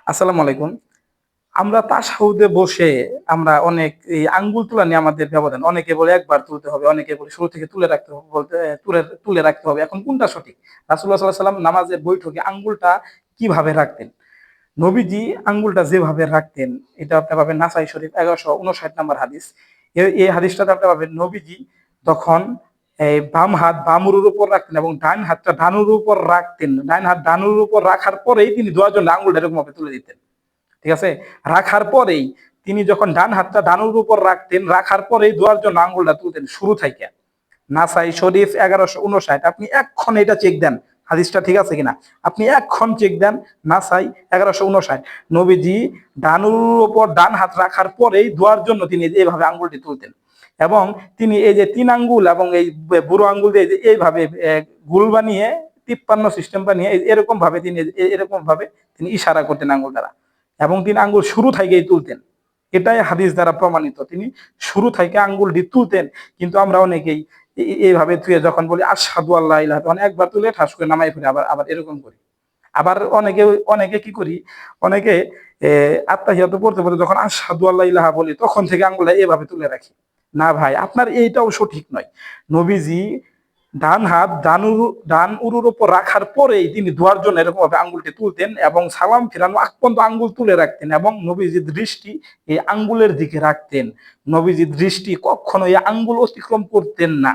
আসসালামু আলাইকুম। আমরা তাশাহুদে বসে আমরা অনেক এই আঙ্গুল তোলা নিয়ে আমাদের ব্যবধান। অনেকে বলে একবার তুলতে হবে, অনেকে বলে শুরু থেকে তুলে রাখতে হবে বলতে তুলে রাখতে হবে। এখন কোনটা সঠিক? রাসূলুল্লাহ সাল্লাল্লাহু আলাইহি ওয়াসাল্লাম নামাজের বৈঠকে আঙ্গুলটা কিভাবে রাখতেন? নবীজি আঙ্গুলটা যেভাবে রাখতেন এটা আপনি পাবেন নাসাই শরীফ ১১৫৯ নম্বর হাদিস। এই হাদিসটাতে আপনি পাবেন নবীজি তখন এই বাম হাত বাম উরুর উপর রাখতেন এবং ডান হাতটা ডান উরুর উপর রাখতেন। ডান হাত ডান উরুর উপর রাখার পরেই তিনি দোয়ার জন্য আঙ্গুলটা এরকমভাবে তুলে দিতেন। ঠিক আছে? রাখার পরেই তিনি যখন ডান হাতটা ডানুর উপর রাখতেন, রাখার পরেই দোয়ার জন্য আঙ্গুলটা তুলতেন শুরু থাইকা। নাসাই শরীফ ১১৫৯। আপনি এক্ষণ এটা চেক দেন হাদিসটা ঠিক আছে কিনা। আপনি এক্ষণ চেক দেন নাসাই ১১৫৯। নবীজি ডানুর উপর ডান হাত রাখার পরেই দোয়ার জন্য তিনি এইভাবে আঙ্গুলটি তুলতেন এবং তিনি এই যে ৩ আঙ্গুল এবং এই বুড়ো আঙ্গুল দিয়ে যে এইভাবে গোল বানিয়ে ৫৩ সিস্টেম বানিয়ে এরকম ভাবে এরকম ভাবে তিনি ইশারা করতেন আঙ্গুল দ্বারা এবং তিনি আঙ্গুল শুরু থেকেই তুলতেন। এটাই হাদিস দ্বারা প্রমাণিত। তিনি শুরু থেকে আঙ্গুলটি তুলতেন। কিন্তু আমরা অনেকেই এইভাবে তুলে যখন বলি আশহাদু আল্লা ইলাহা তখন একবার তুলে ঠাস করে নামাই ফেলি আবার আবার এরকম করি। আবার অনেকে কি করি অনেকে আত্তাহিয়াতু পড়তে পড়তে যখন আশহাদু আল্লা ইলাহা বলি তখন থেকে আঙ্গুলটা এভাবে তুলে রাখি। না ভাই আপনার এইটাও সঠিক নয়। নবীজি ডান হাত ডান উরুর উপর রাখার পরেই তিনি দোয়ার জন্য এরকম ভাবে আঙ্গুলটি তুলতেন এবং সালাম ফেরানো আগ পর্যন্ত আঙ্গুল তুলে রাখতেন এবং নবীজির দৃষ্টি এই আঙ্গুলের দিকে রাখতেন। নবীজির দৃষ্টি কখনো এই আঙ্গুল অতিক্রম করতেন না।